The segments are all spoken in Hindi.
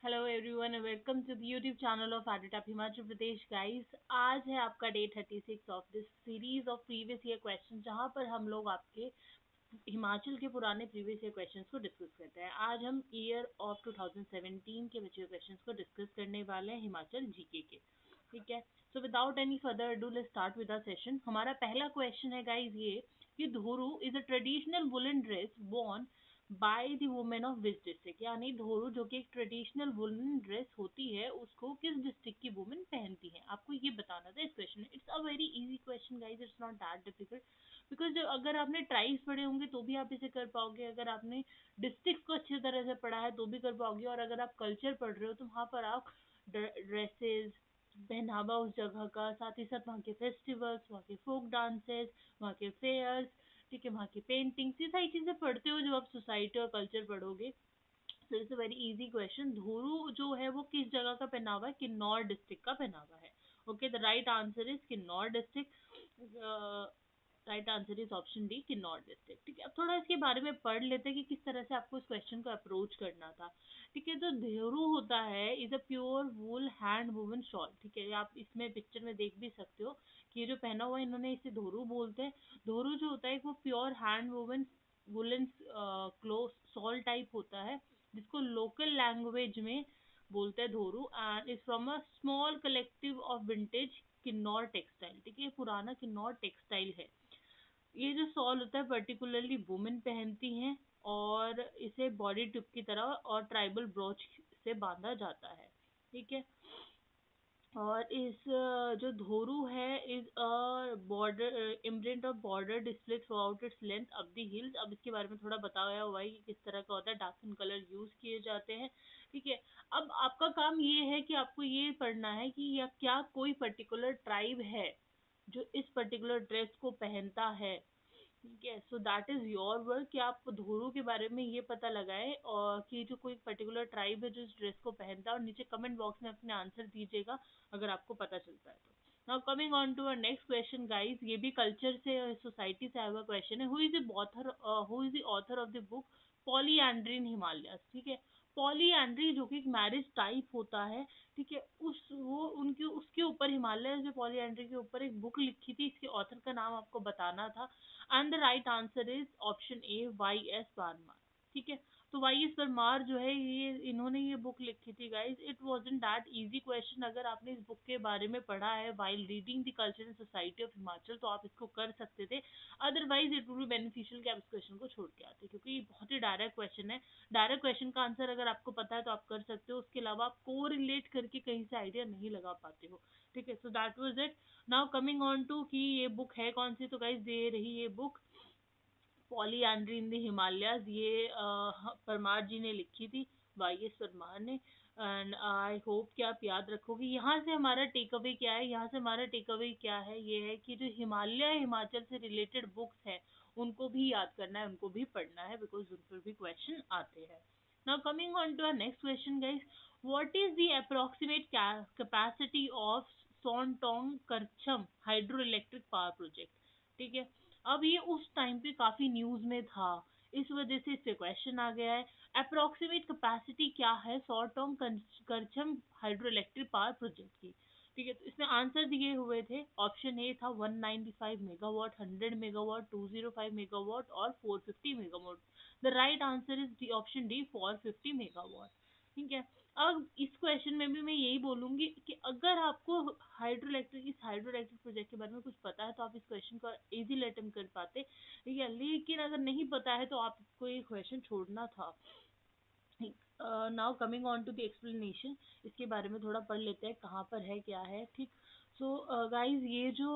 Hello everyone, welcome to the YouTube channel of edit up Himachal Pradesh guys. आज है आपका day 36 of this series of previous year question, जहां पर हम लोग आपके हिमाचल के पुराने प्रीवियस ईयर क्वेश्चंस को डिस्कस करते हैं। आज हम ईयर ऑफ 2017 के बचे हुए क्वेश्चंस को डिस्कस करने वाले हैं, हिमाचल जीके के। ठीक है, so without any further do let's start with our session. हमारा पहला क्वेश्चन है गाइस ये कि dhoru is a traditional woollen dress worn by the women of which district, यानी धोरू जो कि एक ट्रेडिशनल वुलन ड्रेस होती है उसको किस डिस्ट्रिक्ट की वुमेन पहनती है, आपको ये बताना था इस क्वेश्चन में। It's a very easy question guys, it's not that difficult. Because अगर आपने ट्राइब्स पढ़े होंगे तो भी आप इसे कर पाओगे, अगर आपने डिस्ट्रिक्ट को अच्छी तरह से पढ़ा है तो भी कर पाओगे, और अगर आप कल्चर पढ़ रहे हो तो वहाँ पर आप ड्रेसेस, पहनावा उस जगह का, साथ ही साथ वहाँ के फेस्टिवल्स, वहाँ के फोक डांसेस, वहाँ के फेयर्स, ठीक है, वहाँ की पेंटिंग्स, ये सारी चीजें पढ़ते हो जब आप सोसाइटी और कल्चर पढ़ोगे। So it's a very easy question. धोरू जो है वो किस जगह का पहनावा है? किन्नौर डिस्ट्रिक्ट का पहनावा है। Okay, the right answer is Kinnaur district. Right answer is option D, Kinnaur district. ठीक है, अब थोड़ा इसके बारे में पढ़ लेते हैं कि किस तरह से आपको इस क्वेश्चन को अप्रोच करना था। ठीक है, जो धेरू होता है is a pure wool hand woven shawl. ठीक है, आप इसमें पिक्चर में देख भी सकते हो कि ये जो पहना हुआ है इन्होंने, इसे धोरू बोलते हैं। धोरू जो होता है वो pure hand woven woollen cloth shawl type होता है, जिसको लोकल लैंग्वेज में बोलते हैं धोरू, and is from a small collective of vintage Kinnaur textile. ठीक है, ये पुराना किन्नौर टेक्सटाइल है। ये जो शॉल होता है पर्टिकुलरली वुमेन पहनती हैं, और इसे बॉडी टिप की तरह और ट्राइबल ब्रोच से बांधा जाता है। ठीक है, और इस जो धोरू है is a border imprint of border display through out its length up the hills. अब इसके बारे में थोड़ा बताया हुआ है कि किस तरह का होता है, डार्कन कलर यूज किए जाते हैं। ठीक है, अब आपका काम ये है कि आपको ये पढ़ना है कि या क्या कोई पर्टिकुलर ट्राइब है जो इस पर्टिकुलर ड्रेस को पहनता है। ठीक है, so that is your work कि आप धोरू के बारे में ये पता लगाए, और कि जो कोई पर्टिकुलर ट्राइब है जो इस ड्रेस को पहनता है, और नीचे कमेंट बॉक्स में अपने आंसर दीजिएगा अगर आपको पता चलता है तो। Now coming on to our next question guys, ये भी कल्चर से, सोसाइटी से आया हुआ क्वेश्चन है। Who is the author of the book polyandry in Himalayas. ठीक है, पॉलीएंड्री जो कि एक मैरिज टाइप होता है। ठीक है, उस वो उनके उसके ऊपर, हिमालय में पॉलीएंड्री के ऊपर एक बुक लिखी थी, इसके ऑथर का नाम आपको बताना था, and the right answer is option A, Y S Parmar. ठीक है, तो वाई एस परमार जो है ये इन्होंने ये बुक लिखी थी guys. It wasn't that easy question, अगर आपने इस बुक के बारे में पढ़ा है while reading the culture and society of Himachal तो आप इसको कर सकते थे। Otherwise it would be beneficial कि आप इस क्वेश्चन को छोड़ के आते, क्योंकि ये बहुत ही डायरेक्ट क्वेश्चन है। डायरेक्ट क्वेश्चन का आंसर अगर आपको पता है तो आप कर सकते हो, उसके अलावा आप को रिलेट करके कहीं से आइडिया नहीं लगा पाते हो। ठीक है, so that was it. Now coming on to कि ये बुक है कौन सी, तो गाइज दे रही ये book polyandry in the Himalayas, ये परमार जी ने लिखी थी, वाई एस परमार ने। एंड आई होप कि आप याद रखोगे। यहाँ से हमारा टेक अवे क्या है, यहाँ से हमारा टेक अवे क्या है, ये है कि जो हिमालय हिमाचल से रिलेटेड बुक्स हैं उनको भी याद करना है, उनको भी पढ़ना है, बिकॉज उन पर भी क्वेश्चन आते हैं। Now coming on to our next question guys, what is the approximate capacity of Shongtong Karcham hydro electric power project. ठीक है, अब ये उस टाइम पे काफी न्यूज में था, इस वजह से इस पे क्वेश्चन आ गया है। अप्रोक्सीमेट कैपेसिटी क्या है Shongtong Karcham hydro electric power project की। ठीक है, तो इसमें आंसर दिए हुए थे, ऑप्शन ए था 195 मेगावाट, 100 मेगावाट, 205 मेगावाट और 450 megawatt. The right answer is option D, 450 megawatt. ठीक है, अब इस क्वेश्चन में भी मैं यही बोलूंगी कि अगर आपको हाइड्रो इलेक्ट्रिक प्रोजेक्ट के बारे में कुछ पता है तो आप इस क्वेश्चन को इजीली अटेम्प्ट कर पाते। ठीक है, लेकिन अगर नहीं पता है तो आपको ये क्वेश्चन छोड़ना था। Now coming on to the explanation, इसके बारे में थोड़ा पढ़ लेते हैं कहाँ पर है क्या है। ठीक, सो गाइज ये जो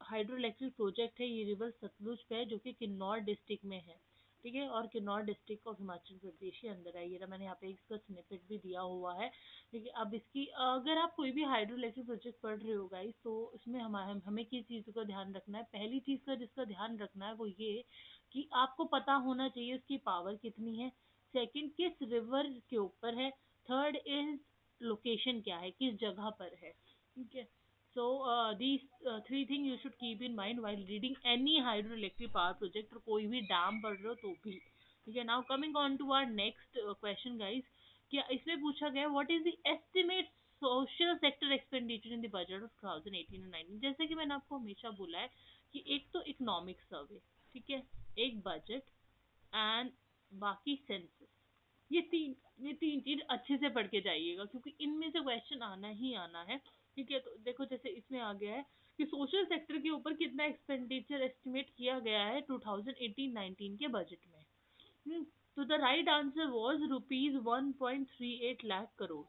हाइड्रो इलेक्ट्रिक प्रोजेक्ट है ये रिवर सतलुज पे है, जो कि किन्नौर डिस्ट्रिक्ट में है। ठीक है, और किन्नौर डिस्ट्रिक्ट ऑफ हिमाचल प्रदेश के अंदर है। ये रहा, मैंने यहाँ पे इसका स्निपेट भी दिया हुआ है। ठीक है, अब इसकी अगर आप कोई भी हाइड्रो इलेक्ट्रिक प्रोजेक्ट पढ़ रहे हो गाइस, तो इसमें हमें किस चीज़ का ध्यान रखना है, पहली चीज़ का जिसका ध्यान रखना है वो ये कि आपको पता होना चाहिए उसकी पावर कितनी है। सेकंड, किस रिवर के ऊपर है। थर्ड इज लोकेशन क्या है, किस जगह पर है। ठीक है, so these three things you should keep in mind while reading any hydroelectric power project, और कोई भी डैम पढ़ रहे हो तो भी। ठीक है, now coming on to our next question guys, क्या इसमें पूछा गया what is the estimate social sector expenditure in the budget of 2018 and 19। जैसे कि मैंने आपको हमेशा बोला है कि एक तो इकोनॉमिक सर्वे, ठीक है, एक बजट एंड बाकी सेंसस, ये तीन चीज अच्छे से पढ़ के जाइएगा क्योंकि इनमें से क्वेश्चन आना ही आना है। ठीक है, तो देखो जैसे इसमें आ गया है कि सोशल सेक्टर के ऊपर कितना एक्सपेंडिचर एस्टिमेट किया गया है 2018-19 के बजट में। तो the right answer was rupees 1.38 lakh crore.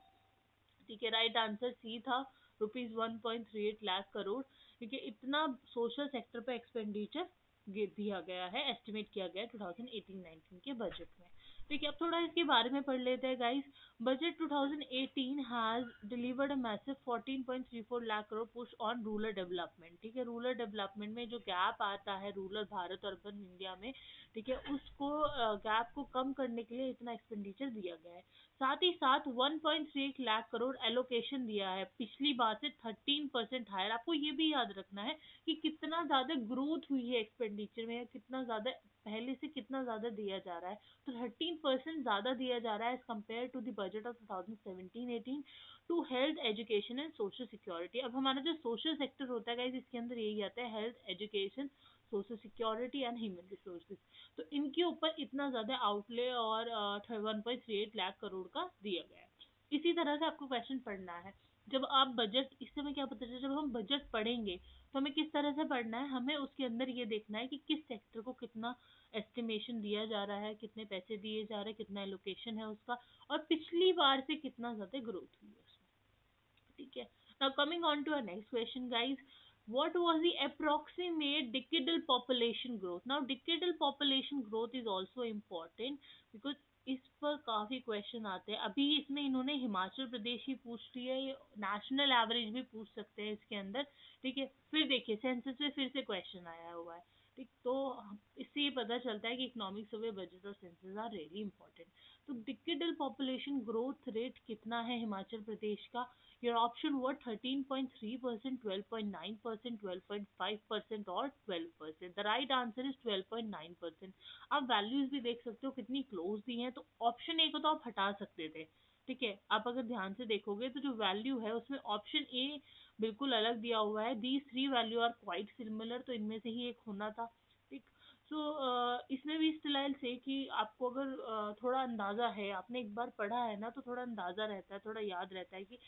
ठीक है, राइट आंसर सी था, रुपीज 1.38 लाख करोड़। ठीक है, इतना सोशल सेक्टर पे एक्सपेंडिचर दिया गया है, एस्टिमेट किया गया है 2018-19 के बजट में। ठीक है, अब थोड़ा इसके बारे में पढ़ लेते हैं guys. Budget 2018 has delivered a massive 14.34 lakh crore push on rural development. ठीक है, रूरल डेवलपमेंट में जो गैप आता है रूरल भारत अर्बन इंडिया में, ठीक है, उसको गैप को कम करने के लिए इतना एक्सपेंडिचर दिया गया है। साथ ही साथ 1.38 लाख करोड़ एलोकेशन दिया है, पिछली बार से 13% हायर। आपको ये भी याद रखना है कि कितना ज्यादा ग्रोथ हुई है एक्सपेंडिचर में, कितना ज्यादा पहले से कितना ज्यादा दिया जा रहा है। तो 13% ज्यादा दिया जा रहा है as compare to the budget of 2017-18 to health education and social security. अब हमारा जो सोशल सेक्टर होता है गाइस, इसके अंदर यही आता है, health education social security and human resources. तो इनके ऊपर इतना ज्यादा आउटले और 1.38 लाख करोड़ का दिया गया है। इसी तरह से आपको क्वेश्चन पढ़ना है। जब आप बजट, इस समय क्या पता चला, जब हम बजट पढ़ेंगे तो हमें किस तरह से पढ़ना है, हमें उसके अंदर ये देखना है कि किस सेक्टर को कितना एस्टिमेशन दिया जा रहा है, कितने पैसे दिए जा रहे हैं, कितना एलोकेशन है उसका, और पिछली बार से कितना ज्यादा ग्रोथ हुई है उसमें। ठीक है, now coming on to our next question guys, what was the approximate decadal population growth? Now decadal population growth is also important because इस पर काफी क्वेश्चन आते हैं। अभी इसमें इन्होंने हिमाचल प्रदेश ही पूछ लिया है, नेशनल एवरेज भी पूछ सकते हैं इसके अंदर। ठीक है, फिर देखिए सेंसस में फिर से क्वेश्चन आया हुआ है। ठीक, तो इससे ये पता चलता है कि इकोनॉमिक सर्वे, बजट और सेंसस आर रियली इंपॉर्टेंट। तो डिकेडल पॉपुलेशन ग्रोथ रेट कितना है हिमाचल प्रदेश का? Your option were 13.3%, 12.9%, 12.5% और 12%। The right answer is 12.9%। आप वैल्यूज भी देख सकते हो कितनी क्लोज दी हैं। तो ऑप्शन ए को तो आप हटा सकते थे। ठीक है, आप अगर ध्यान से देखोगे तो जो वैल्यू है उसमें ऑप्शन ए बिल्कुल अलग दिया हुआ है, these three value are quite similar, तो इनमें से ही एक होना था। ठीक, सो इसमें भी स्टिल से कि आपको अगर थोड़ा अंदाजा है, आपने एक बार पढ़ा है ना, तो थोड़ा अंदाजा रहता है, थोड़ा याद रहता है कि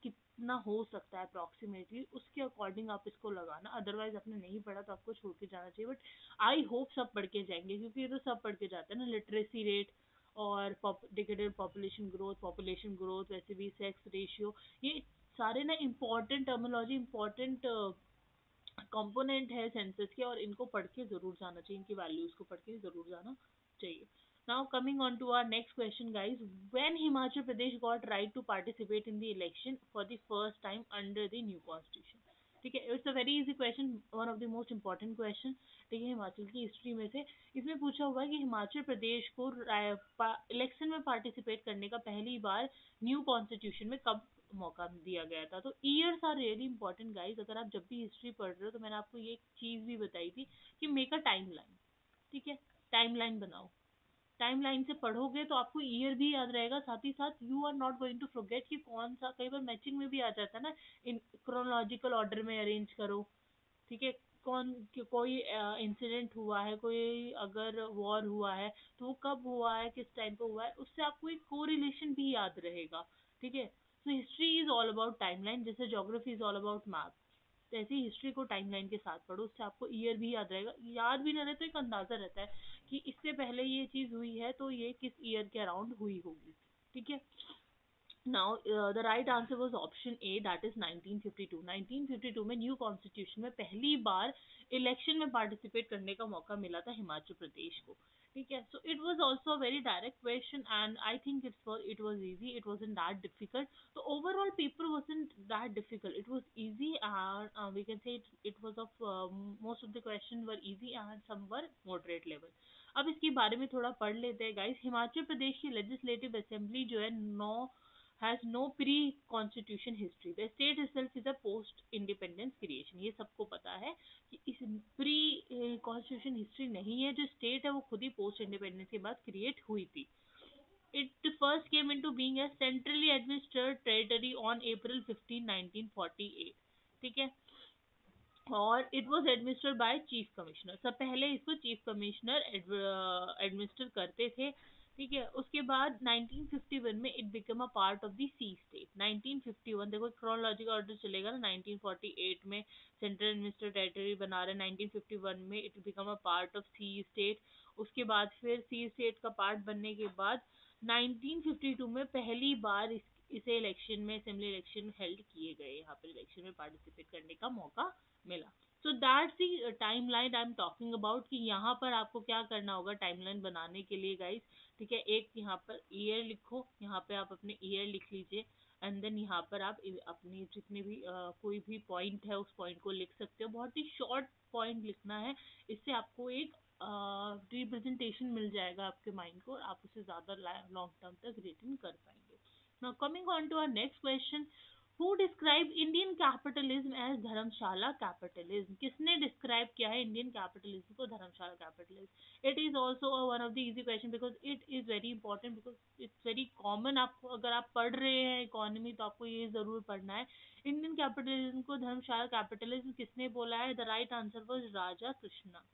कितना हो सकता है अप्रोक्सीमेटली, उसके अकॉर्डिंग आप इसको लगाना। अदरवाइज आपने नहीं पढ़ा तो आपको छोड़ के जाना चाहिए। बट आई होप सब पढ़ के जाएंगे क्योंकि ये तो सब पढ़ के जाते हैं ना, लिटरेसी रेट और डिकेडेड पॉपुलेशन ग्रोथ, वैसे भी सेक्स रेशियो, ये सारे ना इम्पोर्टेंट टर्मिनोलॉजी, इम्पोर्टेंट कंपोनेंट है सेंसस के, और इनको पढ़ के जरूर जाना चाहिए, इनकी वैल्यूज को पढ़ के जरूर जाना चाहिए। Now coming on to our next question guys, when Himachal Pradesh got right to participate in the election for the first time under the new constitution? ठीक है, it's a very easy question, one of the most important question. ठीक है, हिमाचल की हिस्ट्री में से इसमें पूछा हुआ है कि हिमाचल प्रदेश को इलेक्शन में पार्टिसिपेट करने का पहली बार न्यू कॉन्स्टिट्यूशन में कब मौका दिया गया था? तो years are really important guys. अगर आप जब भी हिस्ट्री पढ़ रहे हो तो मैंने आपको ये चीज भी बताई थी कि मेक अ टाइमलाइन। ठीक है, टाइमलाइन बनाओ, टाइमलाइन से पढ़ोगे तो आपको ईयर भी याद रहेगा, साथ ही साथ you are not going to forget कि कौन सा, कई बार मैचिंग में भी आ जाता है ना, इन क्रोनोलॉजिकल ऑर्डर में अरेंज करो। ठीक है, कोई इंसिडेंट हुआ है, कोई अगर वॉर हुआ है तो वो कब हुआ है, किस टाइम पे हुआ है, उससे आपको एक कोरिलेशन भी याद रहेगा। ठीक है, so history is all about timeline, जैसे geography is all about map, तो ऐसे ही हिस्ट्री को टाइमलाइन के साथ पढ़ो, उससे आपको ईयर भी याद रहेगा। याद भी ना रहे तो एक अंदाजा रहता है कि इससे पहले ये चीज हुई है तो ये किस ईयर के अराउंड हुई होगी। ठीक है, now the right answer was option A, that is 1952। 1952 में न्यू कॉन्स्टिट्यूशन में पहली बार इलेक्शन में पार्टिसिपेट करने का मौका मिला था हिमाचल प्रदेश को। ठीक है, so it was also a very direct question and I think it was easy, it wasn't that difficult। So overall paper wasn't that difficult, it was easy, and we can say it was of most of the questions were easy and some were moderate level। अब इसके बारे में थोड़ा पढ़ लेते हैं गाइस। हिमाचल प्रदेश की लेजिस्लेटिव असेंबली जो है, नौ has no pre-constitution history. The state itself is a post-independence creation। ये सबको पता है कि इस pre-constitution history नहीं है, जो state है वो खुद ही post-independence के बाद create हुई थी। It first came into being as centrally administered territory on April 15, 1948. ठीक है, और it was administered by chief commissioner. सब पहले इसको चीफ कमिश्नर एडमिनिस्टर करते थे। ठीक है, उसके बाद 1951 में it become a part of the C state. 1951 देखो क्रोनोलॉजिकल ऑर्डर चलेगा ना, 1948 में सेंट्रल एडमिनिस्ट्रेटिव टेरिटरी बना रहे, 1951 में it become a part of C state. उसके बाद फिर सी स्टेट का पार्ट बनने के बाद 1952 में पहली बार इसे इलेक्शन में असेंबली इलेक्शन हेल्ड किए गए, यहाँ पर इलेक्शन में पार्टिसिपेट करने का मौका मिला। So that's the timeline I am talking about, कि यहाँ पर आपको क्या करना होगा टाइमलाइन बनाने के लिए गाइस। ठीक है, एक यहाँ पर ईयर लिखो, यहाँ पे आप अपने ईयर लिख लीजिए, एंड देन यहाँ पर आप अपनी जितने भी कोई भी पॉइंट है उस पॉइंट को लिख सकते हो। बहुत ही शॉर्ट पॉइंट लिखना है, इससे आपको एक रिप्रेजेंटेशन मिल जाएगा आपके माइंड को, और आप उसे ज़्यादा लॉन्ग टर्म तक रिटेन कर पाएंगे। Now coming on to our next question, who describe Indian capitalism as dharamshala capitalism? किसने डिस्क्राइब किया है इंडियन कैपिटलिज्म को dharamshala capitalism? It is also one of the easy question because it is very important, because it's very common. आपको अगर आप पढ़ रहे हैं इकोनॉमी तो आपको ये जरूर पढ़ना है। इंडियन कैपिटलिज्म को धर्मशाला कैपिटलिज्म किसने बोला है? The right answer was Raja Krishna.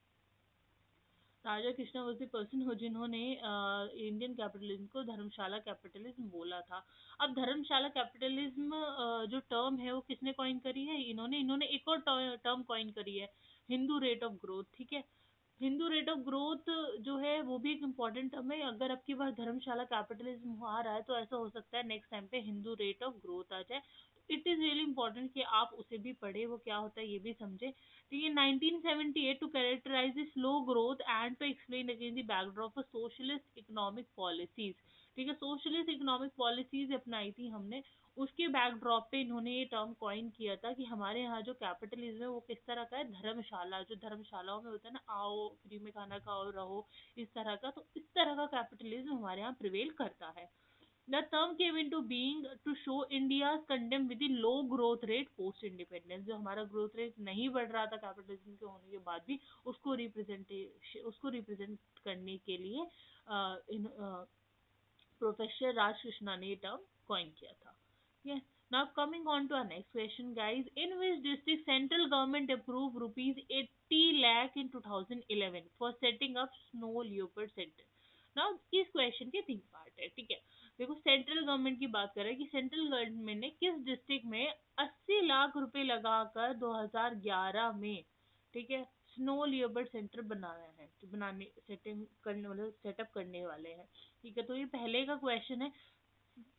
Raja Krishna was the person हो जिन्होंने इंडियन कैपिटलिज्म को धर्मशाला कैपिटलिज्म बोला था। अब धर्मशाला कैपिटलिज्म जो टर्म है वो किसने कॉइन करी है? इन्होंने इन्होंने एक और टर्म कॉइन करी है, हिंदू रेट ऑफ ग्रोथ। ठीक है, हिंदू रेट ऑफ ग्रोथ जो है वो भी एक इम्पॉर्टेंट टर्म है। अगर आपकी बार धर्मशाला कैपिटलिज्म आ रहा है तो ऐसा हो सकता है नेक्स्ट टाइम पे हिंदू रेट ऑफ ग्रोथ आ जाए। इट इज रियली इंपॉर्टेंट कि आप उसे भी पढ़े, वो क्या होता है ये भी समझे। तो ये 1978 to characterize the slow growth and to explain again the backdrop of socialist economic policies. ठीक है, सोशलिस्ट इकोनॉमिक पॉलिसीज अपनाई थी हमने, उसके बैकड्रॉप पे इन्होंने ये टर्म कॉइन किया था कि हमारे यहाँ जो कैपिटलिज्म है वो किस तरह का है, धर्मशाला, जो धर्मशालाओं में होता है ना, आओ फ्री में खाना खाओ रहो, इस तरह का। तो इस तरह का कैपिटलिज्म हमारे यहाँ प्रिवेल करता है। The term came into being to show India's contempt with the low growth rate post independence। जो हमारा ग्रोथ रेट नहीं बढ़ रहा था कैपिटलिज्म के होने के बाद भी, उसको रिप्रेजेंट करने के लिए इन प्रोफेसर राज कृष्णा ने ये टर्म कॉइन किया था। yes, now coming on to our next question guys, in which district central government approved rupees 80 lakh in 2011 for setting up snow leopard center? now इस क्वेश्चन के तीन पार्ट है। ठीक है, देखो सेंट्रल गवर्नमेंट की बात कर रहे हैं कि सेंट्रल गवर्नमेंट ने किस डिस्ट्रिक्ट में 80 लाख रुपए लगाकर 2011 में, ठीक है, स्नो लियोबर्ड सेंटर बनाया है, तो बनाने सेटिंग करने वाले सेटअप करने वाले हैं। ठीक है, तो ये पहले का क्वेश्चन है।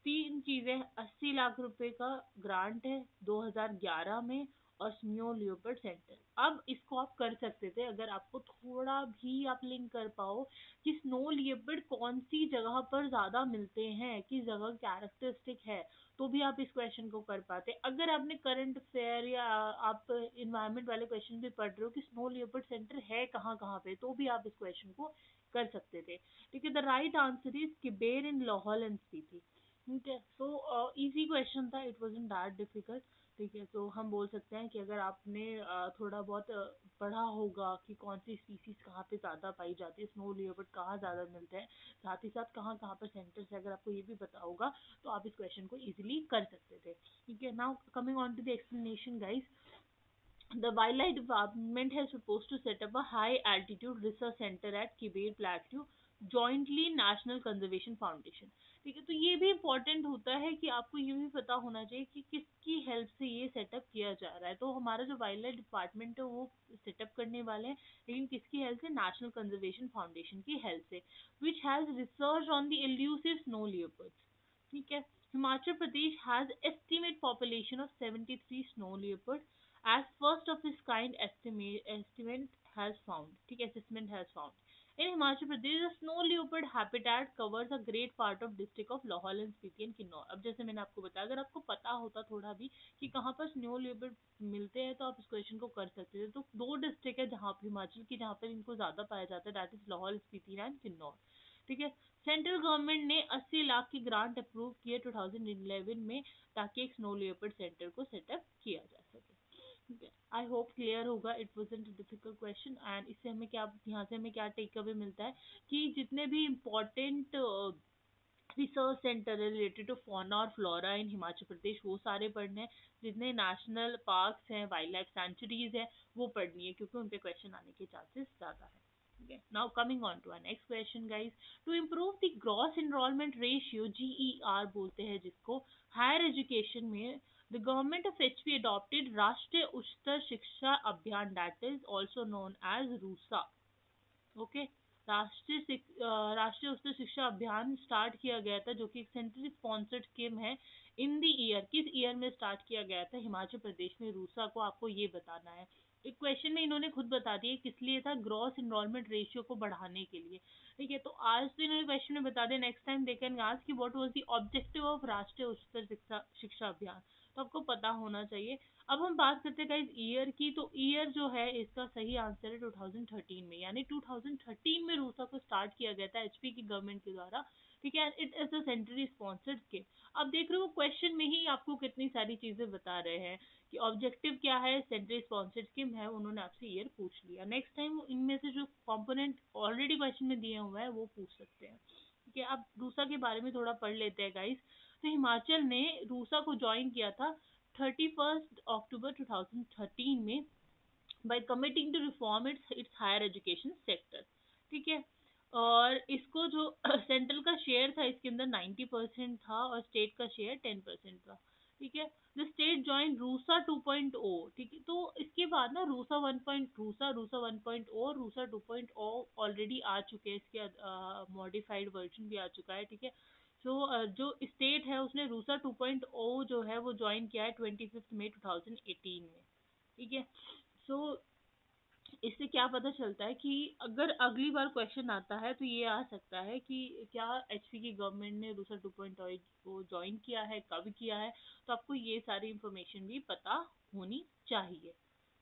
तीन चीजें, 80 लाख रुपए का ग्रांट है 2011 में, और स्नो लियोपर्ड सेंटर। अब इसको आप कर सकते थे अगर आपको थोड़ा भी आप लिंक कर पाओ कि स्नो लियोपर्ड कौन सी जगह पर ज्यादा मिलते हैं, किस जगह कैरेक्टरिस्टिक है, तो भी आप इस क्वेश्चन को कर पाते। अगर आपने करंट अफेयर या आप इन्वायरमेंट वाले क्वेश्चन भी पढ़ रहे हो कि स्नो लियोपर्ड सेंटर है कहाँ कहाँ पे, तो भी आप इस क्वेश्चन को कर सकते थे। ठीक है, the right answer is Kibber in Lahaul and Spiti. ठीक है, सो इजी क्वेश्चन था, इट वाजंट दैट डिफिकल्ट। ठीक है, तो हम बोल सकते हैं कि अगर आपने थोड़ा बहुत पढ़ा होगा कि कौन सी स्पीसीज कहाँ पे ज़्यादा पाई जाती है, स्नो लियोपर्ड कहाँ ज़्यादा मिलते हैं, साथ ही साथ कहाँ कहाँ पर सेंटर्स है, अगर आपको ये भी पता होगा तो आप इस क्वेश्चन को इजीली कर सकते थे। ठीक है, now coming on to the explanation guys, the wildlife department has proposed to set up a high altitude research center at Kibir Plateau jointly national conservation foundation। ठीक है, तो ये भी इम्पोर्टेंट होता है कि आपको ये भी पता होना चाहिए कि किसकी हेल्प से ये सेटअप किया जा रहा है। तो हमारा जो वाइल्ड लाइफ डिपार्टमेंट है वो सेटअप करने वाले हैं, लेकिन किसकी हेल्प से? नेशनल कंजर्वेशन फाउंडेशन की हेल्प से, which has research on the elusive snow leopards. ठीक है, Himachal Pradesh has estimate population of 73 snow leopard as first of its kind estimate has found, ठीक है, assessment has found. In Himachal Pradesh, the snow leopard habitat covers a great part of district of Lahaul and Spiti and Kinnaur। अब जैसे मैंने आपको बताया, अगर आपको पता होता थोड़ा भी कि कहाँ पर स्नो लेपर्ड मिलते हैं तो आप इस क्वेश्चन को कर सकते थे। तो दो डिस्ट्रिक्ट है जहाँ पर हिमाचल की जहाँ पर इनको ज्यादा पाया जाता है, that is Lahaul Spiti and Kinnaur. ठीक है, सेंट्रल गवर्नमेंट ने 80 लाख की ग्रांट अप्रूव किए 2011 में, ताकि एक स्नो लेपर्ड सेंटर को सेटअप किया जा सके। आई होप क्लियर होगा, it wasn't difficult question. And इससे हमें क्या, यहाँ से हमें क्या टेक अवे मिलता है कि जितने भी इम्पोर्टेंट रिसर्च सेंटर है रिलेटेड टू फौना और फ्लोरा इन हिमाचल प्रदेश, वो सारे पढ़ने हैं। जितने नेशनल पार्क्स हैं, वाइल्ड लाइफ सेंचुरीज है, वो पढ़नी है, क्योंकि उन पे क्वेश्चन आने के चांसेस ज़्यादा है। Okay. Now coming on to our next question, guys. To improve the gross enrollment ratio, GER बोलते हैं जिसको, हायर एजुकेशन में the government of HP adopted राष्ट्रीय उच्चतर शिक्षा अभियान, that is also known as RUSA. Okay, राष्ट्रीय उच्च शिक्षा अभियान स्टार्ट किया गया था, जो कि एक सेंट्रली स्पॉन्सर्ड स्कीम है। इन दी ईयर, किस ईयर में स्टार्ट किया गया था हिमाचल प्रदेश में रूसा को, आपको ये बताना है। एक क्वेश्चन में इन्होंने खुद बता दिया किस लिए था, ग्रॉस इनरोलमेंट रेशियो को बढ़ाने के लिए। ठीक है, तो आज तो इन्होंने क्वेश्चन में बता दिया, next time they can ask कि what was the objective of Rashtriya Uchchatar शिक्षा शिक्षा अभियान, तो आपको पता होना चाहिए। अब हम बात करते हैं गाइस ईयर की, तो ईयर जो है इसका सही आंसर है 2013 में, यानी 2013 में रूसा को स्टार्ट किया गया था एचपी की गवर्नमेंट के द्वारा। ठीक है, it is a centrally sponsored scheme. अब देख रहे हो क्वेश्चन में ही आपको कितनी सारी चीजें बता रहे हैं कि ऑब्जेक्टिव क्या है, सेंट्रली स्पॉन्सर्ड स्कीम है, उन्होंने आपसे ईयर पूछ लिया। नेक्स्ट टाइम इनमें से जो कंपोनेंट ऑलरेडी क्वेश्चन में दिए हुए हैं वो पूछ सकते हैं। ठीक है, अब रूसा के बारे में थोड़ा पढ़ लेते हैं गाइस। तो हिमाचल ने रूसा को ज्वाइन किया था 31 अक्टूबर 2013 में, by committing to reform its higher education sector. ठीक है, और इसको जो सेंट्रल का शेयर था इसके अंदर 90% था और स्टेट का शेयर 10% था। ठीक है, द स्टेट जॉइन रूसा 2.0। ठीक है, तो इसके बाद ना रूसा 1. रूसा 1.0 और रूसा 2.0 ऑलरेडी आ चुके हैं, इसके मॉडिफाइड वर्जन भी आ चुका है। ठीक है, तो जो स्टेट है उसने रूसा 2.0 जो है वो ज्वाइन किया है 25 मई 2018 में। ठीक है, सो इससे क्या पता चलता है कि अगर अगली बार क्वेश्चन आता है तो ये आ सकता है कि क्या एचपी की गवर्नमेंट ने रूसा 2.0 को ज्वाइन किया है, कब किया है, तो आपको ये सारी इंफॉर्मेशन भी पता होनी चाहिए।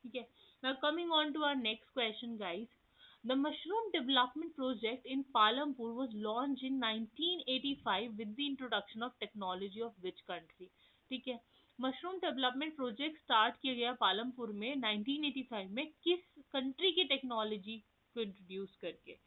ठीक है, now coming on to our next question guys. The mushroom development project in Palampur was launched in 1985 with the introduction of technology of which country? ठीक है, मशरूम डेवलपमेंट प्रोजेक्ट स्टार्ट किया गया पालमपुर में 1985 में, किस कंट्री की टेक्नोलॉजी को इंट्रोड्यूस करके?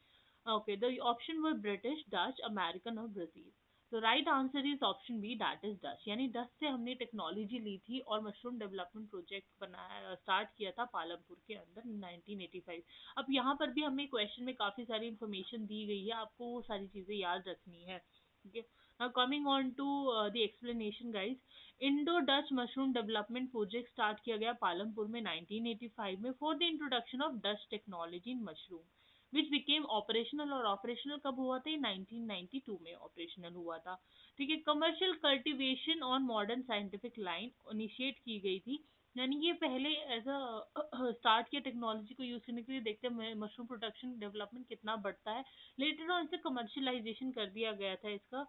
Okay, the option were British, Dutch, American और ब्राजील। तो right answer is option B, that is Dutch, यानी डच से हमने टेक्नोलॉजी ली थी और मशरूम डेवलपमेंट प्रोजेक्ट बनाया स्टार्ट किया था पालमपुर के अंदर 1985। अब यहाँ पर भी हमें क्वेश्चन में काफी सारी इंफॉर्मेशन दी गई है, आपको वो सारी चीजें याद रखनी है। ठीक है, now coming on to the explanation guys. Indo Dutch mushroom development project start किया गया पालमपुर में 1985 में for the introduction of Dutch technology in mushroom which became operational, और ऑपरेशनल कब हुआ था? 1992 में ऑपरेशनल हुआ था। ठीक है, commercial cultivation on modern scientific line initiate की गई थी, यानी ये पहले एज अ स्टार्ट किया टेक्नोलॉजी को यूज करने के लिए, देखते हैं मशरूम प्रोडक्शन डेवलपमेंट कितना बढ़ता है। लेटर ऑन इसे कमर्शियलाइजेशन कर दिया गया था इसका।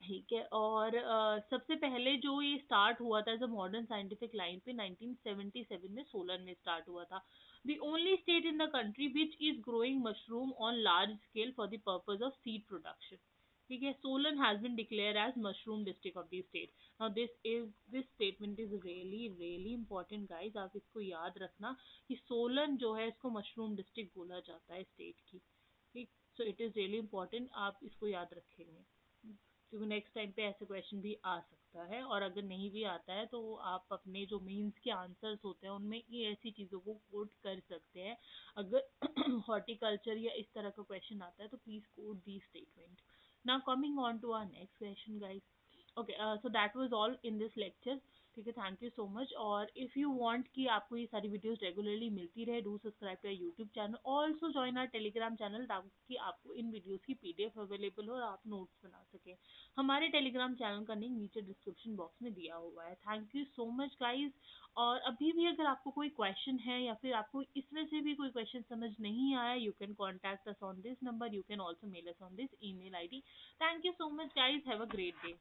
ठीक है, और सबसे पहले जो ये स्टार्ट हुआ था as a modern scientific line पे 1977 में सोलन में स्टार्ट हुआ था। The only state in the country which is growing mushroom on large scale for the purpose of seed production. ठीक है, Solan has been declare as mushroom district of the state. Now this statement is really really important guys, आप इसको याद रखना कि सोलन जो है इसको मशरूम डिस्ट्रिक्ट बोला जाता है स्टेट की। ठीक, so it is really important, आप इसको याद रखेंगे क्योंकि नेक्स्ट टाइम पे ऐसे क्वेश्चन भी आ सकता है, और अगर नहीं भी आता है तो आप अपने जो मेंस के आंसर्स होते हैं उनमें ये ऐसी चीज़ों को कोट कर सकते हैं। अगर हॉर्टिकल्चर या इस तरह का क्वेश्चन आता है तो please quote the statement. Now coming on to our next question guys. Okay, so that was all in this lecture. ठीक है, थैंक यू सो मच, और इफ़ यू वांट कि आपको ये सारी वीडियोस रेगुलरली मिलती रहे, do subscribe to YouTube channel, also join our Telegram channel, ताकि आपको इन वीडियोस की पीडीएफ अवेलेबल हो और आप नोट्स बना सकें। हमारे टेलीग्राम चैनल का लिंक नीचे डिस्क्रिप्शन बॉक्स में दिया हुआ है। Thank you so much guys. और अभी भी अगर आपको कोई क्वेश्चन है या फिर आपको इसमें से भी कोई क्वेश्चन समझ नहीं आया, you can contact us on this number, you can also mail us on this email ID. Thank you so much guys, have a great day.